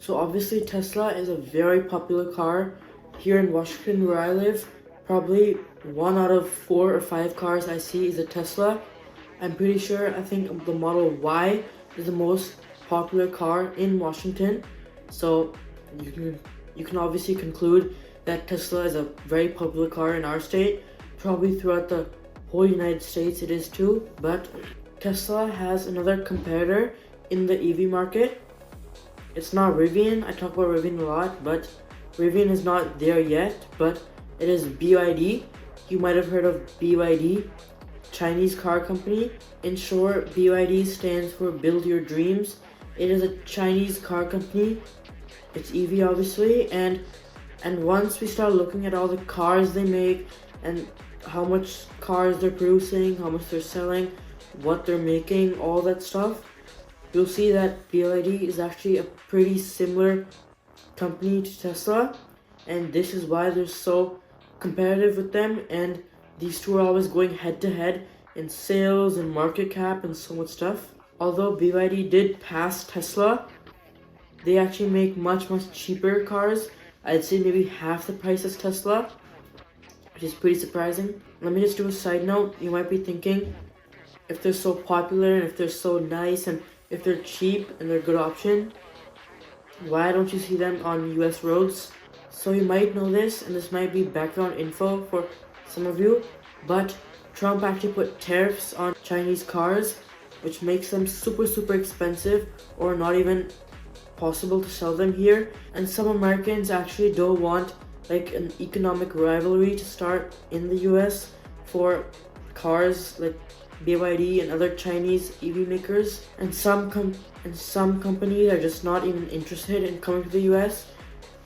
So obviously Tesla is a very popular car here in Washington where I live. Probably 1 out of 4 or 5 cars I see is a Tesla. I'm pretty sure I think the Model Y is the most popular car in Washington. So you can you can obviously conclude that Tesla is a very popular car in our state. Probably throughout the whole United States it is too. But Tesla has another competitor in the EV market. It's not Rivian. I talk about Rivian a lot, but Rivian is not there yet. But it is BYD. You might have heard of BYD, Chinese car company. In short, BYD stands for Build Your Dreams. It is a Chinese car company. It's EV obviously, and once we start looking at all the cars they make and how much cars they're producing, how much they're selling, what they're making, all that stuff, you'll see that BYD is actually a pretty similar company to Tesla, and this is why they're so competitive with them, and these two are always going head to head in sales and market cap and so much stuff. Although BYD did pass Tesla, they actually make much cheaper cars. I'd say maybe half the price as Tesla, which is pretty surprising. Let me just do a side note. You might be thinking, if they're so popular and if they're so nice and if they're cheap and they're a good option, why don't you see them on US roads? So you might know this, and this might be background info for some of you, but Trump actually put tariffs on Chinese cars, which makes them super expensive or not even possible to sell them here. And some Americans actually don't want like an economic rivalry to start in the US for cars like BYD and other Chinese EV makers, and some companies are just not even interested in coming to the US.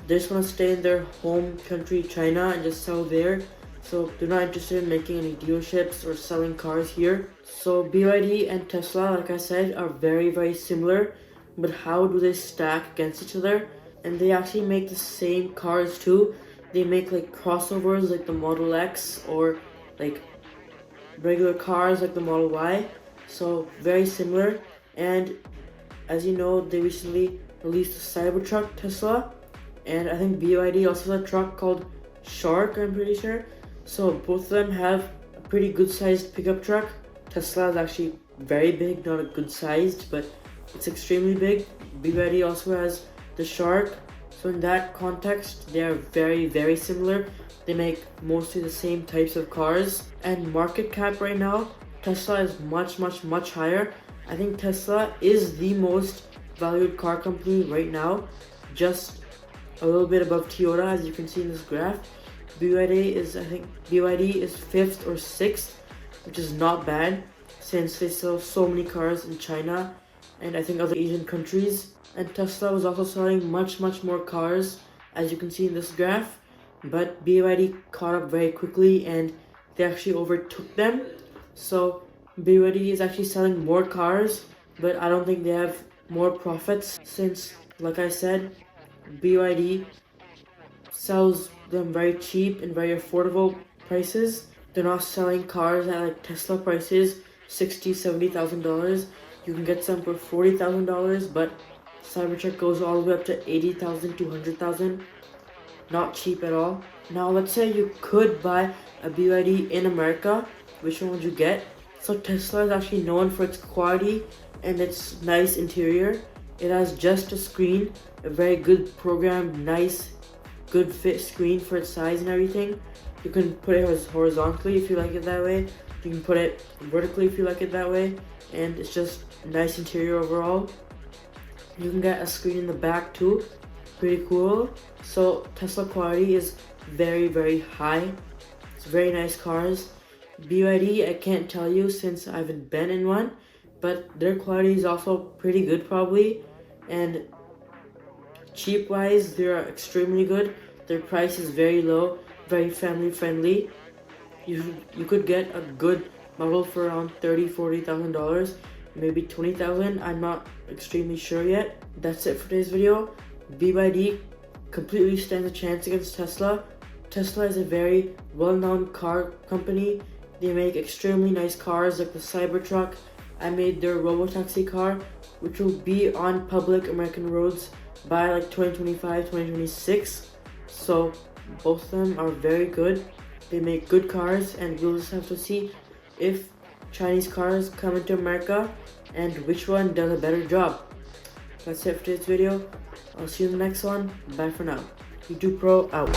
They just want to stay in their home country, China, and just sell there. So they're not interested in making any dealerships or selling cars here. So BYD and Tesla, like I said, are very similar, but how do they stack against each other? And they actually make the same cars too. They make like crossovers like the Model X, or like regular cars like the Model Y. So very similar. And as you know, they recently released a Cybertruck, Tesla, and I think BYD also has a truck called Shark, I'm pretty sure. So both of them have a pretty good sized pickup truck. Tesla is actually very big, not a good sized, but it's extremely big. BYD also has the Shark. So in that context, they are very similar. They make mostly the same types of cars. And market cap right now, Tesla is much higher. I think Tesla is the most valued car company right now, just a little bit above Toyota, as you can see in this graph. BYD is 5th or 6th, which is not bad since they sell so many cars in China and I think other Asian countries. And Tesla was also selling much more cars, as you can see in this graph, but BYD caught up very quickly and they actually overtook them. So BYD is actually selling more cars, but I don't think they have more profits since, like I said, BYD sells them very cheap and very affordable prices. They're not selling cars at like Tesla prices, $60,000-$70,000. You can get some for $40,000, but Cybertruck goes all the way up to $80,000 to $100,000. Not cheap at all. Now let's say you could buy a BYD in America. Which one would you get? So Tesla is actually known for its quality and its nice interior. It has just a screen, a very good programmed, nice, good fit screen for its size and everything. You can put it horizontally if you like it that way. You can put it vertically if you like it that way. And it's just nice interior overall. You can get a screen in the back too. Pretty cool. So Tesla quality is very high. It's very nice cars. BYD, I can't tell you since I haven't been in one, but their quality is also pretty good probably. And cheap wise, they are extremely good. Their price is very low, very family friendly. You could get a good model for around $30,000-$40,000, maybe $20,000. I'm not extremely sure yet. That's it for today's video. BYD completely stands a chance against Tesla. Tesla is a very well-known car company. They make extremely nice cars like the Cybertruck. I made their robotaxi car, which will be on public American roads by like 2025, 2026. So both of them are very good. They make good cars, and we'll just have to see if Chinese cars come into America and which one does a better job. That's it for today's video. I'll see you in the next one. Bye for now. YouTube Pro out.